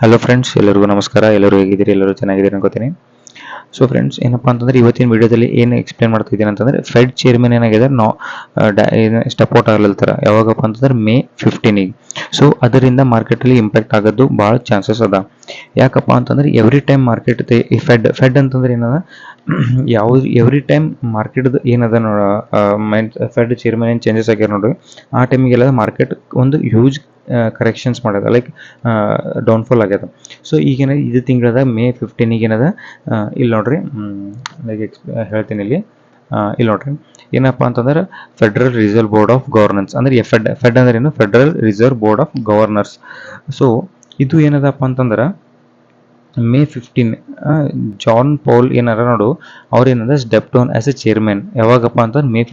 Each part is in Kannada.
ಹಲೋ ಫ್ರೆಂಡ್ಸ್, ಎಲ್ಲರಿಗೂ ನಮಸ್ಕಾರ. ಎಲ್ಲರೂ ಹೇಗಿದ್ದೀರಿ? ಎಲ್ಲರೂ ಚೆನ್ನಾಗಿದ್ದೀರಿ ಅನ್ಕೋತೀನಿ. ಸೊ ಫ್ರೆಂಡ್ಸ್, ಏನಪ್ಪಾ ಅಂತಂದ್ರೆ ಇವತ್ತಿನ ವಿಡಿಯೋದಲ್ಲಿ ಏನು ಎಕ್ಸ್ಪ್ಲೇನ್ ಮಾಡ್ತಾ ಇದ್ದೀನಿ ಅಂತಂದ್ರೆ ಫೆಡ್ ಚೇರ್ಮನ್ ಏನಾಗಿದೆ ಸ್ಟೆಪ್ ಔಟ್ ಆಗ್ಲತ್ತಾರ. ಯಾವಾಗಪ್ಪ ಅಂತಂದ್ರೆ ಮೇ 15ಗೆ. ಸೊ ಅದರಿಂದ ಮಾರ್ಕೆಟಲ್ಲಿ ಇಂಪ್ಯಾಕ್ಟ್ ಆಗೋದು ಭಾಳ ಚಾನ್ಸಸ್ ಅದ. ಯಾಕಪ್ಪ ಅಂತಂದ್ರೆ ಎವ್ರಿ ಟೈಮ್ ಮಾರ್ಕೆಟ್ ಈ ಫೆಡ್ ಫೆಡ್ ಅಂತಂದ್ರೆ ಏನದ ಯಾವ ಎವ್ರಿ ಟೈಮ್ ಮಾರ್ಕೆಟ್ದು ಏನದ ಫೆಡ್ ಚೇರ್ಮನ್ ಏನು ಚೇಂಜಸ್ ಆಗ್ಯಾರ ನೋಡ್ರಿ, ಆ ಟೈಮಿಗೆಲ್ಲ ಮಾರ್ಕೆಟ್ ಒಂದು ಹ್ಯೂಜ್ ಕರೆಕ್ಷನ್ಸ್ ಮಾಡ್ಯದ, ಲೈಕ್ ಡೌನ್ಫಾಲ್ ಆಗ್ಯದ. ಸೊ ಈಗೇನ ಇದು ತಿಂಗಳದ ಮೇ 15ಗೆ ಏನದ, ಇಲ್ಲಿ ನೋಡ್ರಿ, ಲೈಕ್ ಹೇಳ್ತೀನಿ ಇಲ್ಲಿ. ಇಲ್ಲಿ ನೋಡ್ರಿ, ಏನಪ್ಪ ಅಂತಂದ್ರೆ federal reserve board of governance ಅಂದ್ರೆ ಫೆಡ್ ಅಂದ್ರೆ ಏನು, federal reserve board of governors. So ಇದು ಏನದಪ್ಪ ಅಂತಂದ್ರೆ ಮೇ 15 ಜಾನ್ ಪೌಲ್ ಏನಾರ ನೋಡು, ಅವ್ರು ಏನಂದ್ರೆ step down as a chairman. ಯಾವಾಗಪ್ಪ ಅಂತಂದ್ರೆ ಮೇ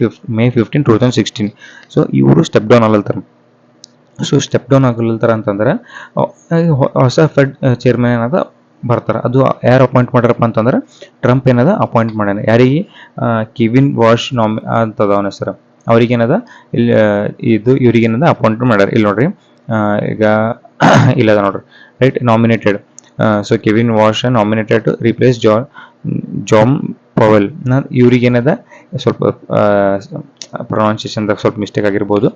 15 2016. ಸೊ ಇವರು ಸ್ಟೆಪ್ ಡೌನ್ ಆಗಲ್ತಾರೆ. ಸೊ ಸ್ಟೆಪ್ ಡೌನ್ ಆಗಲಿಲ್ತಾರ ಅಂತಂದ್ರೆ ಹೊಸ ಫೆಡ್ ಚೇರ್ಮನ್ ಏನದ ಬರ್ತಾರೆ. ಅದು ಯಾರು ಅಪಾಯಿಂಟ್ ಮಾಡ್ಯಾರಪ್ಪ ಅಂತಂದ್ರೆ ಟ್ರಂಪ್ ಏನದ ಅಪಾಯಿಂಟ್ ಮಾಡ್ಯಾನ. ಯಾರಿಗೆ? ಕೆವಿನ್ ವಾಶ್ ಅಂತದ ಅವನ ಹೆಸರು. ಅವ್ರಿಗೇನದ ಇಲ್ಲಿ ಇದು ಇವ್ರಿಗೇನದ ಅಪಾಯಿಂಟ್ ಮಾಡ್ಯಾರ. ಇಲ್ಲಿ ನೋಡ್ರಿ, ಈಗ ಇಲ್ಲದ ನೋಡ್ರಿ, right, nominated. So Kevin Warsh nominated to replace John Powell. ಇವ್ರಿಗೇನದ ಸ್ವಲ್ಪ ಪ್ರೊನೌನ್ಸಿಯೇಷನ್ದಾಗ ಸ್ವಲ್ಪ ಮಿಸ್ಟೇಕ್ ಆಗಿರ್ಬೋದು.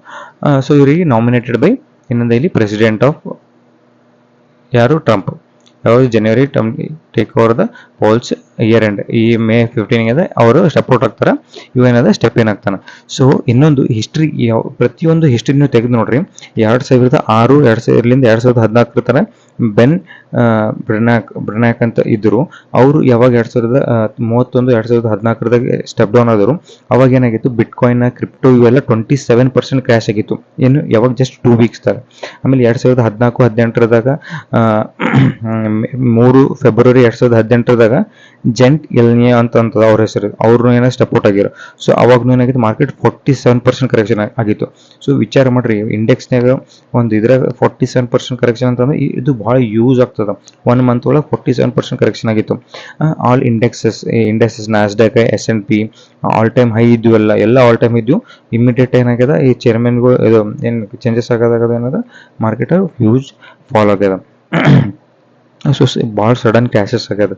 ಸೊ ಇವರಿಗೆ ನಾಮಿನೇಟೆಡ್ ಬೈ ಏನಂದ ಇಲ್ಲಿ ಪ್ರೆಸಿಡೆಂಟ್ ಆಫ್ ಯಾರು? ಟ್ರಂಪ್. ಯಾವುದು? January take over the polls year end. ಈ ಮೇ 15 ಅದ ಅವರು ಸ್ಟೆಪ್ ಔಟ್ ಆಗ್ತಾರೆ. ಇವೇನದ ಸ್ಟೆಪ್ ಏನ್ ಆಗ್ತಾನೆ. ಸೊ ಇನ್ನೊಂದು ಹಿಸ್ಟ್ರಿ, ಪ್ರತಿಯೊಂದು ಹಿಸ್ಟ್ರಿ ನೀವು ತೆಗೆದು ನೋಡ್ರಿ, 2006 2014 ತರ ಬೆನ್ ಬ್ರೆನಾಕ್ ಅಂತ ಇದ್ರು. ಅವರು ಯಾವಾಗ 2031 2014 ಸ್ಟೆಪ್ ಡೌನ್ ಆದರು. ಅವಾಗ ಏನಾಗಿತ್ತು, ಬಿಟ್ ಕಾಯಿನ್, ಕ್ರಿಪ್ಟೋ ಇವೆಲ್ಲ 27% ಕ್ರ್ಯಾಶ್ ಆಗಿತ್ತು. ಏನು? ಯಾವಾಗ? ಜಸ್ಟ್ 2 ವೀಕ್ಸ್ ದಾಗ. ಆಮೇಲೆ 2014-18 3 ಫೆಬ್ರವರಿ 2018 ಜೆಂಟ್ ಎಲ್ನಿಯಾ ಅಂತಂತದ ಅವ್ರ ಹೆಸರು. ಅವ್ರು ಏನೋ ಸ್ಟೆಪ್ ಔಟ್ ಆಗಿರೋ. ಸೊ ಅವಾಗೂ ಏನಾಗಿತ್ತು, ಮಾರ್ಕೆಟ್ 47% ಕರೆಕ್ಷನ್ ಆಗಿತ್ತು. ಸೊ ವಿಚಾರ ಮಾಡ್ರಿ, ಇಂಡೆಕ್ಸ್ನಾಗ ಒಂದು ಇದ್ರಾಗ 47% ಕರೆಕ್ಷನ್ ಅಂತಂದ್ರೆ ಇದು ಭಾಳ ಯೂಸ್ ಆಗ್ತದ. 1 ಮಂತ್ ಒಳಗೆ 47% ಕರೆಕ್ಷನ್ ಆಗಿತ್ತು. All indexes ನಾಸ್ಡ್ಯಾಕ್, S&P all time high ಇದ್ವು. ಎಲ್ಲ ಆಲ್ ಟೈಮ್ ಇದ್ವು. ಇಮಿಡಿಯೇಟ್ ಏನಾಗ್ಯದ, ಈ ಚೇರ್ಮನ್ಗಳು ಇದು ಏನು ಚೇಂಜಸ್ ಆಗೋದಾಗದ ಏನದ, ಮಾರ್ಕೆಟ್ ಹ್ಯೂಜ್ ಫಾಲ್ ಆಗ್ಯದ. ಸೊ ಭಾಳ ಸಡನ್ ಕ್ಯಾಶಸ್ ಆಗ್ಯದ.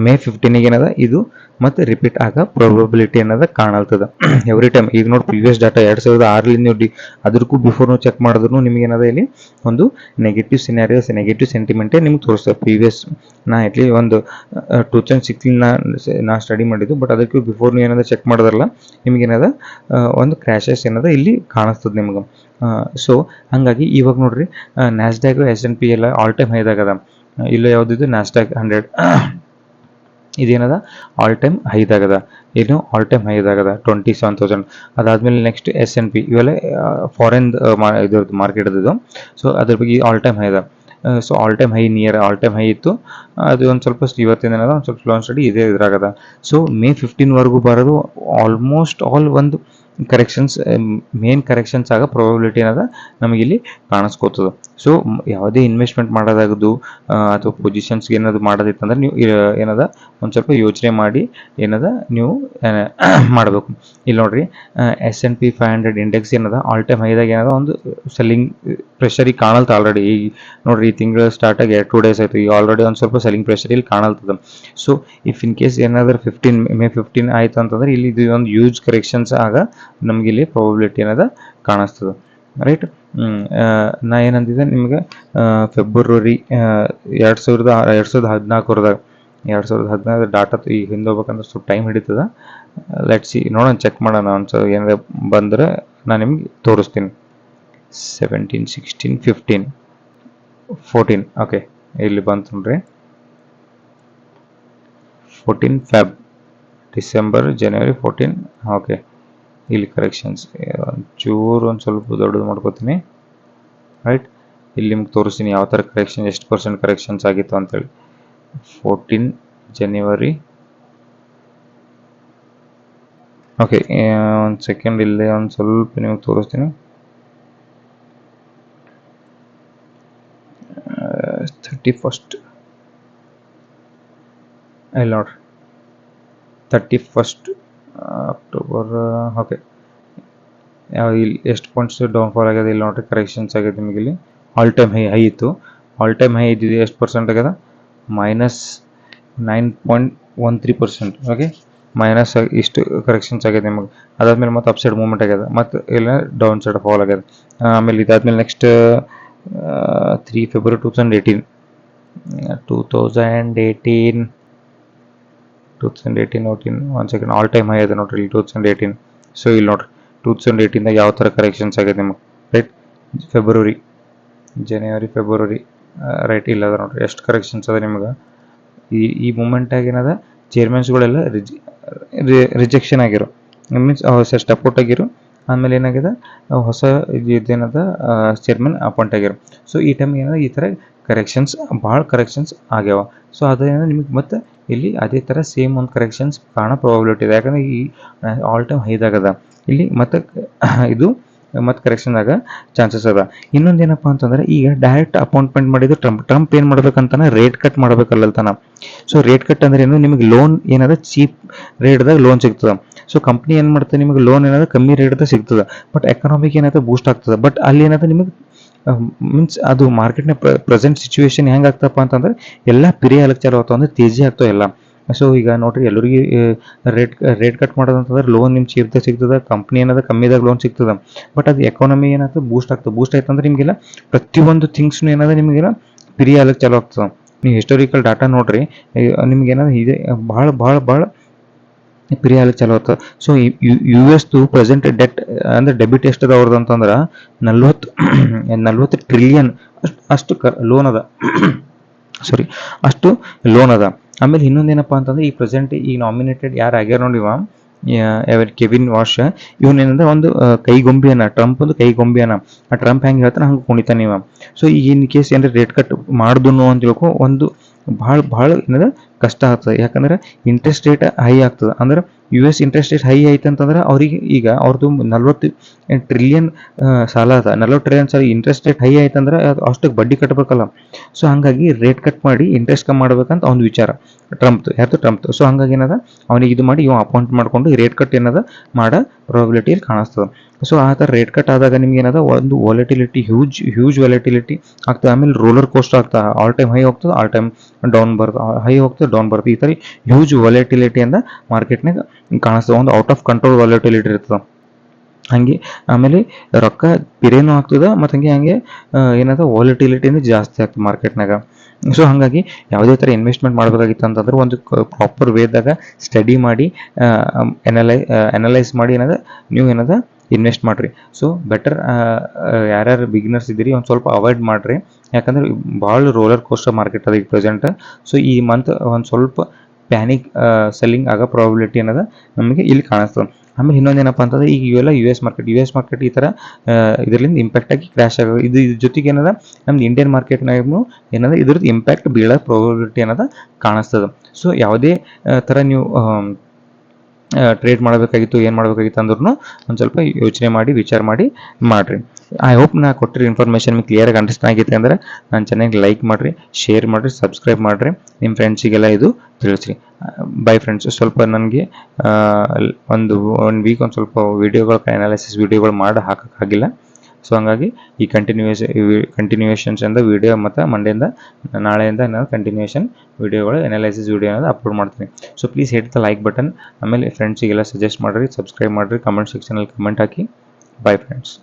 ಮೇ 15ಗೆ ಏನದ ಇದು ಮತ್ತೆ ರಿಪೀಟ್ ಆಗ ಪ್ರೊಬಬಿಲಿಟಿ ಏನದ ಕಾಣಲ್ತದ ಎವ್ರಿ ಟೈಮ್. ಈಗ ನೋಡಿ, ಪ್ರೀವಿಯಸ್ ಡಾಟಾ 2006 ನೋಡಿ, ಅದಕ್ಕೂ ಬಿಫೋರ್ ನೀವು ಚೆಕ್ ಮಾಡಿದ್ರು ನಿಮ್ಗೆ ಏನದ ಇಲ್ಲಿ ಒಂದು ನೆಗೆಟಿವ್ ಸಿನಾರಿಯೋಸ್, ನೆಗೆಟಿವ್ ಸೆಂಟಿಮೆಂಟೇ ನಿಮ್ಗೆ ತೋರಿಸ್ತದೆ. ಪ್ರೀವಿಯಸ್ ನಾ ಅಟ್ಲಿ ಒಂದು 2016 ನಾ ಸ್ಟಡಿ ಮಾಡಿದ್ದು, ಬಟ್ ಅದಕ್ಕೂ ಬಿಫೋರ್ ನೀವು ಏನದ ಚೆಕ್ ಮಾಡಿದ್ರಲ್ಲ, ನಿಮ್ಗೇನದ ಒಂದು ಕ್ರ್ಯಾಶಸ್ ಏನದ ಇಲ್ಲಿ ಕಾಣಿಸ್ತದೆ ನಿಮ್ಗೆ. ಸೊ ಹಾಗಾಗಿ ಇವಾಗ ನೋಡ್ರಿ, ನ್ಯಾಸ್ಡ್ಯಾಕ್, S&P ಎಲ್ಲ ಆಲ್ ಟೈಮ್ ಹೈದಾಗದ. ಇಲ್ಲ ಯಾವುದಿದು ನ್ಯಾಸ್ಡ್ಯಾಕ್ 100 ಇದೇನದ ಆಲ್ ಟೈಮ್ ಹೈದಾಗದ. ಏನು? ಆಲ್ ಟೈಮ್ ಹೈದಾಗದ 27,000. ಅದಾದ್ಮೇಲೆ ನೆಕ್ಸ್ಟ್ S&P ಇವೆಲ್ಲ ಫಾರಿನ್ ಇದ್ರದ್ದು ಮಾರ್ಕೆಟ್ ಇದು. ಸೊ ಅದ್ರ ಬಗ್ಗೆ ಆಲ್ ಟೈಮ್ ಹೈ ಅದ. So all time high, near all time high ಇತ್ತು. ಅದು ಒಂದು ಸ್ವಲ್ಪ ಇವತ್ತಿನ ಏನದ ಒಂದು ಸ್ವಲ್ಪ ಸ್ಲೋ ಸ್ಟಡಿ ಇದೇ ಇದ್ರಾಗದ. ಸೊ ಮೇ 15 ವರೆಗೂ ಬರೋದು ಆಲ್ಮೋಸ್ಟ್ ಆಲ್ ಒಂದು ಕರೆಕ್ಷನ್ಸ್, ಮೇನ್ ಕರೆಕ್ಷನ್ಸ್ ಆಗ ಪ್ರೊಬಬಿಲಿಟಿ ಏನದ ನಮಗಿಲ್ಲಿ ಕಾಣಿಸ್ಕೋತದ. ಸೊ ಯಾವುದೇ ಇನ್ವೆಸ್ಟ್ಮೆಂಟ್ ಮಾಡೋದಾಗದು ಅಥವಾ ಪೊಸಿಷನ್ಸ್ಗೆ ಏನಾದ್ರು ಮಾಡೋದಿತ್ತಂದ್ರೆ ನೀವು ಏನದ ಒಂದು ಸ್ವಲ್ಪ ಯೋಚನೆ ಮಾಡಿ ಏನದ ನೀವು ಮಾಡಬೇಕು. ಇಲ್ಲಿ ನೋಡ್ರಿ, S&P 500 ಇಂಡೆಕ್ಸ್ ಏನದ ಆಲ್ ಟೈಮ್ ಹೈದಾಗ ಏನದ ಒಂದು ಸೆಲ್ಲಿಂಗ್ ಪ್ರೆಷರಿಗೆ ಕಾಣಲ್ತ ಆಲ್ರೆಡಿ. ಈಗ ನೋಡ್ರಿ, ಈ ತಿಂಗಳು ಸ್ಟಾರ್ಟ್ ಆಗಿ 2 ಡೇಸ್ ಆಯ್ತು. ಈಗ ಆಲ್ರೆಡಿ ಒಂದು ಸ್ವಲ್ಪ ಸೆಲ್ಲಿಂಗ್ ಪ್ರೆಷರ್ ಇಲ್ಲಿ ಕಾಣಲ್ತದ. ಸೊ ಇಫ್ ಇನ್ ಕೇಸ್ ಏನಾದರೂ ಮೇ 15 ಆಯ್ತು ಅಂತಂದ್ರೆ ಇಲ್ಲಿ ಇದು ಒಂದು ಯೂಸ್ ಕರೆಕ್ಷನ್ಸ್ ಆಗ ನಮ್ಗೆ ಇಲ್ಲಿ ಪ್ರಾಬಬಿಲಿಟಿ ಏನದ ಕಾಣಿಸ್ತದೆ, ರೈಟ್. ನಾ ಏನಂತಿದ್ದೆ ನಿಮ್ಗೆ, ಫೆಬ್ರವರಿ 2014 ಡಾಟಾ ಈಗ ಹಿಂದೆ ಹೋಗ್ಬೇಕಂದ್ರೆ ಸ್ವಲ್ಪ ಟೈಮ್ ಹಿಡಿತದ. ಲೆಟ್ಸ್ ಸಿ, ನೋಡೋಣ, ಚೆಕ್ ಮಾಡೋಣ. ಒಂದು ಏನಾರ ಬಂದರೆ ನಾನು ನಿಮ್ಗೆ ತೋರಿಸ್ತೀನಿ. 17, 16, 15, 14. ಓಕೆ, ಇಲ್ಲಿ ಬಂತು ನೋಡ್ರಿ, 14 ಫೆಬ್, ಡಿಸೆಂಬರ್, ಜನವರಿ, 14. ಓಕೆ, ಇಲ್ಲಿ ಕರೆಕ್ಷನ್ಸ್ ಒಂಚೂರು ಒಂದು ಸ್ವಲ್ಪ ದೊಡ್ಡದು ಮಾಡ್ಕೋತೀನಿ, ರೈಟ್. ಇಲ್ಲಿ ನಿಮ್ಗೆ ತೋರಿಸ್ತೀನಿ ಯಾವ ಥರ ಕರೆಕ್ಷನ್, ಎಷ್ಟು % ಕರೆಕ್ಷನ್ಸ್ ಆಗಿತ್ತು ಅಂತೇಳಿ. 14 ಜನವರಿ. ಓಕೆ, ಒಂದು ಸೆಕೆಂಡ್, ಇಲ್ಲೇ ಒಂದು ಸ್ವಲ್ಪ ನಿಮ್ಗೆ ತೋರಿಸ್ತೀನಿ. 31 ಇಲ್ಲಿ ನೋಡ್ರಿ, 31 ಅಕ್ಟೋಬರ್. ಓಕೆ, ಇಲ್ಲಿ ಎಷ್ಟು ಪಾಯಿಂಟ್ಸ್ ಡೌನ್ಫಾಲ್ ಆಗಿದೆ ಇಲ್ಲಿ ನೋಡ್ರಿ, ಕರೆಕ್ಷನ್ಸ್ ಆಗಿದೆ ನಿಮಗೆ. ಇಲ್ಲಿ ಆಲ್ ಟೈಮ್ ಹೈ ಇತ್ತು. ಆಲ್ ಟೈಮ್ ಹೈ ಇದ್ದಿದ್ದು ಎಷ್ಟು ಪರ್ಸೆಂಟ್ ಆಗ್ಯದ, -9.13%. ಓಕೆ, ಮೈನಸ್ ಇಷ್ಟು ಕರೆಕ್ಷನ್ಸ್ ಆಗಿದೆ ನಿಮಗೆ. ಅದಾದ್ಮೇಲೆ ಮತ್ತೆ ಅಪ್ ಸೈಡ್ ಮೂವ್ಮೆಂಟ್ ಆಗ್ಯದ, ಮತ್ತು ಇಲ್ಲ ಡೌನ್ ಸೈಡ್ ಫಾಲ್ ಆಗ್ಯದ. ಆಮೇಲೆ ಇದಾದ್ಮೇಲೆ ನೆಕ್ಸ್ಟ್ 3 ಫೆಬ್ರವರಿ 2018 ನೋಡ್ರಿ, one second, all time high ಇದೆ ನೋಡ್ರಿ ಇಲ್ಲಿ 2018. ಸೊ ಇಲ್ಲಿ ನೋಡ್ರಿ 2018ದಾಗ ಯಾವ ಥರ ಕರೆಕ್ಷನ್ಸ್ ಆಗಿದೆ ನಿಮಗೆ, ರೈಟ್. ಫೆಬ್ರವರಿ, ಜನವರಿ, ಫೆಬ್ರವರಿ, ರೈಟ್, ಇಲ್ಲ ಅದ ನೋಡ್ರಿ ಎಷ್ಟು ಕರೆಕ್ಷನ್ಸ್ ಅದ ನಿಮಗೆ. ಈ ಮೂಮೆಂಟಾಗ ಏನದ, ಚೇರ್ಮನ್ಸ್ಗಳೆಲ್ಲ ರಿಜೆಕ್ಷನ್ ಆಗಿರೋ, ಮೀನ್ಸ್ ಹೊಸ ಸ್ಟೆಪ್ ಔಟ್ ಆಗಿರೋ. ಆಮೇಲೆ ಏನಾಗಿದೆ, ಹೊಸ ಇದೇನದ ಚೇರ್ಮನ್ ಅಪಾಯಿಂಟ್ ಆಗಿರೋ. ಸೊ ಈ ಟೈಮ್ ಏನದ, ಈ ಥರ ಭಾಳ ಕರೆಕ್ಷನ್ಸ್ ಆಗ್ಯಾವ. ಸೊ ಅದೇನೋ ನಿಮಗೆ ಮತ್ತೆ ಇಲ್ಲಿ ಅದೇ ಥರ ಸೇಮ್ ಒಂದು ಕರೆಕ್ಷನ್ಸ್ ಕಾಣೋ ಪ್ರಾಬಬಿಲಿಟಿ ಇದೆ. ಯಾಕಂದರೆ ಈ ಆಲ್ ಟೈಮ್ ಹೈದಾಗದ, ಇಲ್ಲಿ ಮತ್ತೆ ಇದು ಮತ್ತು ಕರೆಕ್ಷನ್ದಾಗ ಚಾನ್ಸಸ್ ಅದ. ಇನ್ನೊಂದು ಏನಪ್ಪ ಅಂತಂದ್ರೆ, ಈಗ ಡೈರೆಕ್ಟ್ ಅಪಾಯಿಂಟ್ಮೆಂಟ್ ಮಾಡಿದ್ದು ಟ್ರಂಪ್ ಏನು ಮಾಡ್ಬೇಕಂತಾನೆ, ರೇಟ್ ಕಟ್ ಮಾಡ್ಬೇಕಲ್ಲತಾನ. ಸೊ ರೇಟ್ ಕಟ್ ಅಂದ್ರೆ ಏನು, ನಿಮಗೆ ಲೋನ್ ಏನದ ಚೀಪ್ ರೇಟ್ದಾಗ ಲೋನ್ ಸಿಗ್ತದೆ. ಸೊ ಕಂಪ್ನಿ ಏನು ಮಾಡ್ತದೆ, ನಿಮಗೆ ಲೋನ್ ಏನದ ಕಮ್ಮಿ ರೇಟ್ದಾಗ ಸಿಗ್ತದೆ. ಬಟ್ ಎಕನಾಮಿಕ್ ಏನದ ಬೂಸ್ಟ್ ಆಗ್ತದೆ. ಬಟ್ ಅಲ್ಲಿ ಏನದ ನಿಮಗೆ ಮೀನ್ಸ್ ಅದು ಮಾರ್ಕೆಟ್ನ ಪ್ರೆಸೆಂಟ್ ಸಿಚುವೇಶನ್ ಹೆಂಗೆ ಆಗ್ತಪ್ಪ ಅಂತಂದ್ರೆ, ಎಲ್ಲ ಪಿರಿ ಆಗಕ್ಕೆ ಚಾಲು ಆಗ್ತಾವ, ಅಂದ್ರೆ ತೇಜಿ ಆಗ್ತಾವ ಎಲ್ಲ. ಸೊ ಈಗ ನೋಡ್ರಿ, ಎಲ್ಲರಿಗೆ ರೇಟ್ ಕಟ್ ಮಾಡೋದಂತಂದ್ರೆ ಲೋನ್ ನಿಮ್ಮ ಚೀಪ್ದಾಗ ಸಿಗ್ತದೆ, ಕಂಪ್ನಿ ಏನದ ಕಮ್ಮಿದಾಗ ಲೋನ್ ಸಿಗ್ತದೆ. ಬಟ್ ಅದು ಎಕಾನಮಿ ಏನಾಗ್ತದೆ, ಬೂಸ್ಟ್ ಆಗ್ತದೆ. ಬೂಸ್ಟ್ ಆಯ್ತಂದ್ರೆ ನಿಮಗೆಲ್ಲ ಪ್ರತಿಯೊಂದು ಥಿಂಗ್ಸ್ನು ಏನದ ನಿಮಗೆಲ್ಲ ಪಿರಿ ಆಗಕ್ಕೆ ಚಾಲು ಆಗ್ತದೆ. ನೀವು ಹಿಸ್ಟೋರಿಕಲ್ ಡಾಟಾ ನೋಡ್ರಿ, ನಿಮ್ಗೇನಾದ್ರು ಇದೆ ಭಾಳ ಭಾಳ ಭಾಳ ಪಿರಿ ಆಗಕ್ಕೆ ಚಾಲು ಆಗ್ತದೆ. ಸೊ US ಪ್ರೆಸೆಂಟ್ ಡೆಟ್ ಅಂದ್ರೆ ಡೆಬಿಟ್ ಎಷ್ಟದ ಅವ್ರದ್ದು ಅಂತಂದ್ರೆ 40 ಟ್ರಿಲಿಯನ್ ಅಷ್ಟು ಲೋನ್ ಅದ. ಸಾರಿ, ಅಷ್ಟು ಲೋನ್ ಅದ. ಆಮೇಲೆ ಇನ್ನೊಂದೇನಪ್ಪ ಅಂತಂದ್ರೆ, ಈ ಪ್ರೆಸೆಂಟ್ ಈಗ ನಾಮಿನೇಟೆಡ್ ಯಾರು ಆಗ್ಯಾರ ನೋಡಿ, ಕೆವಿನ್ ವಾಶ್, ಇವನೇನಂದ್ರೆ ಒಂದು ಕೈಗೊಂಬಿಯನ, ಟ್ರಂಪ್ ಒಂದು ಕೈಗೊಂಬಿಯನ. ಆ ಟ್ರಂಪ್ ಹೆಂಗೆ ಹೇಳ್ತಾನೆ ಹಂಗೆ ಕುಣಿತಾನೆ ಇವ. ಸೊ ಈಗ ಇನ್ ಕೇಸ್ ಏನಾರ ರೇಟ್ ಕಟ್ ಮಾಡ್ದುನು ಅಂತ ತಿಳ್ಕೊ, ಒಂದು ಭಾಳ ಏನದ ಕಷ್ಟ ಆಗ್ತದೆ. ಯಾಕಂದ್ರೆ ಇಂಟ್ರೆಸ್ಟ್ ರೇಟ್ ಹೈ ಆಗ್ತದೆ. ಅಂದ್ರೆ US ಇಂಟ್ರೆಸ್ಟ್ ರೇಟ್ ಹೈ ಐತೆ ಅಂತಂದ್ರೆ ಅವ್ರಿಗೆ ಈಗ ಅವ್ರದ್ದು 40 ಟ್ರಿಲಿಯನ್ ಸಾಲ ಅದ. 40 ಟ್ರಿಲಿಯನ್ ಸಾಲ ಇಂಟ್ರೆಸ್ಟ್ ರೇಟ್ ಹೈ ಆಯ್ತಂದ್ರೆ ಅಷ್ಟಕ್ಕೆ ಬಡ್ಡಿ ಕಟ್ಟಬೇಕಲ್ಲ. ಸೊ ಹಂಗಾಗಿ ರೇಟ್ ಕಟ್ ಮಾಡಿ ಇಂಟ್ರೆಸ್ಟ್ ಕಮ್ಮಿ ಮಾಡ್ಬೇಕಂತ ಅವ್ನ ವಿಚಾರ, ಟ್ರಂಪ್. ಸೊ ಹಂಗಾಗಿ ಏನದ, ಅವನಿಗೆ ಇದು ಮಾಡಿ ಇವ ಅಪಾಯಿಂಟ್ ಮಾಡ್ಕೊಂಡು ಈ ರೇಟ್ ಕಟ್ ಏನದ ಮಾಡೋ ಪ್ರಾಬಿಲಿಟಿಯಲ್ಲಿ ಕಾಣಿಸ್ತದೆ. ಸೊ ಆ ಥರ ರೇಟ್ ಕಟ್ ಆದಾಗ ನಿಮ್ಗೆ ಏನದ, ಒಂದು ವಾಲಿಟಿಲಿಟಿ, ಹ್ಯೂಜ್ ವಾಲಿಟಿಲಿಟಿ ಆಗ್ತದೆ. ಆಮೇಲೆ ರೋಲರ್ ಕೋಸ್ಟರ್ ಆಗ್ತದೆ. ಆಲ್ ಟೈಮ್ ಹೈ ಹೋಗ್ತದೆ, ಆಲ್ ಟೈಮ್ ಡೌನ್ ಬರ್ತದೆ, ಹೈ ಹೋಗ್ತದೆ, ಡೌನ್ ಬರ್ತದೆ. ಈ ಥರ ಹ್ಯೂಜ್ ವಾಲಿಟಿಲಿಟಿ ಅಂತ ಮಾರ್ಕೆಟ್ನಾಗ ಕಾಣಿಸ್ತದೆ. ಒಂದು ಔಟ್ ಆಫ್ ಕಂಟ್ರೋಲ್ ವಾಲಿಟಿಲಿಟಿ ಇರ್ತದೆ. ಹಂಗೆ ಆಮೇಲೆ ರೊಕ್ಕ ಪಿರೇನೂ ಆಗ್ತದೆ, ಮತ್ತು ಹಂಗೆ ಏನದ ವಾಲಿಟಿಲಿಟಿನೂ ಜಾಸ್ತಿ ಆಗ್ತದೆ ಮಾರ್ಕೆಟ್ನಾಗ. ಸೊ ಹಾಗಾಗಿ ಯಾವುದೇ ಥರ ಇನ್ವೆಸ್ಟ್ಮೆಂಟ್ ಮಾಡಬೇಕಾಗಿತ್ತು ಅಂತಂದ್ರೆ, ಒಂದು ಪ್ರಾಪರ್ ವೇದಾಗ ಸ್ಟಡಿ ಮಾಡಿ, ಅನಲೈಸ್ ಮಾಡಿ ನೀವು ಇನ್ವೆಸ್ಟ್ ಮಾಡಿರಿ. ಸೊ ಬೆಟರ್ ಯಾರ್ಯಾರು ಬಿಗಿನರ್ಸ್ ಇದ್ದೀರಿ ಒಂದು ಸ್ವಲ್ಪ ಅವಾಯ್ಡ್ ಮಾಡಿರಿ. ಯಾಕಂದ್ರೆ ಭಾಳ ರೋಲರ್ ಕೋಸ್ಟರ್ ಮಾರ್ಕೆಟ್ ಅದ ಈಗ ಪ್ರೆಸೆಂಟ್. ಸೊ ಈ ಮಂತ್ ಒಂದು ಸ್ವಲ್ಪ ಪ್ಯಾನಿಕ್ ಸೆಲ್ಲಿಂಗ್ ಆಗೋ ಪ್ರಾಬಿಲಿಟಿ ಏನದ ನಮಗೆ ಇಲ್ಲಿ ಕಾಣಿಸ್ತದೆ. ಆಮೇಲೆ ಇನ್ನೊಂದೇನಪ್ಪ ಅಂತಂದ್ರೆ, ಈಗ ಇವೆಲ್ಲ US ಮಾರ್ಕೆಟ್ ಈ ಥರ ಇದರಿಂದ ಇಂಪ್ಯಾಕ್ಟ್ ಆಗಿ ಕ್ರ್ಯಾಶ್ ಆಗೋದು. ಇದ್ರ ಜೊತೆಗೆ ಏನದ, ನಮ್ದು ಇಂಡಿಯನ್ ಮಾರ್ಕೆಟ್ನಾಗೂ ಏನದ ಇದ್ರದ್ದು ಇಂಪ್ಯಾಕ್ಟ್ ಬೀಳೋ ಪ್ರಾಬಿಲಿಟಿ ಏನದ ಕಾಣಿಸ್ತದೆ. ಸೊ ಯಾವುದೇ ಥರ ನೀವು ಟ್ರೇಡ್ ಮಾಡಬೇಕಾಗಿತ್ತು, ಏನು ಮಾಡಬೇಕಾಗಿತ್ತು ಅಂದ್ರೂ ಒಂದು ಸ್ವಲ್ಪ ಯೋಚನೆ ಮಾಡಿ, ವಿಚಾರ ಮಾಡಿ ಮಾಡಿರಿ. ಐ ಹೋಪ್ ನಾ ಕೊಟ್ಟಿರೋ ಇನ್ಫಾರ್ಮೇಷನ್ ನಿಮಗೆ ಕ್ಲಿಯರಾಗಿ ಅಂಡರ್ಸ್ಟ್ಯಾಂಡ್ ಆಗೈತೆ ಅಂದರೆ ನಾನು ಚೆನ್ನಾಗಿ ಲೈಕ್ ಮಾಡಿರಿ, ಶೇರ್ ಮಾಡಿರಿ, ಸಬ್ಸ್ಕ್ರೈಬ್ ಮಾಡಿರಿ, ನಿಮ್ಮ ಫ್ರೆಂಡ್ಸಿಗೆಲ್ಲ ಇದು ತಿಳಿಸ್ರಿ. By friends. ಸ್ವಲ್ಪ ನನಗೆ ಒಂದು ವೀಕ್ ಒಂದು ಸ್ವಲ್ಪ ಅನಾಲಿಸಿಸ್ ವೀಡಿಯೋಗಳು ಮಾಡಿ ಹಾಕೋಕ್ಕಾಗಿಲ್ಲ. ಸೊ ಹಂಗಾಗಿ ಈ ಕಂಟಿನ್ಯೂಯೇಷನ್ಸ್ ಇಂದ ವೀಡಿಯೋ ಮತ್ತು ಮಂಡೆಯಿಂದ ನಾಳೆಯಿಂದ ನಾನು ಕಂಟಿನ್ಯೂಯೇಷನ್ ವೀಡಿಯೋಗಳು ಅನಾಲಿಸಿಸ್ ವೀಡಿಯೋ ಅಪ್ಲೋಡ್ ಮಾಡ್ತೀನಿ. So please hit the like button. ಆಮೇಲೆ ಫ್ರೆಂಡ್ಸಿಗೆಲ್ಲ ಸಜೆಸ್ಟ್ ಮಾಡಿರಿ, ಸಬ್ಸ್ಕ್ರೈಬ್ ಮಾಡಿರಿ, ಕಮೆಂಟ್ ಸೆಕ್ಷನಲ್ಲಿ ಕಮೆಂಟ್ ಹಾಕಿ. Bye friends.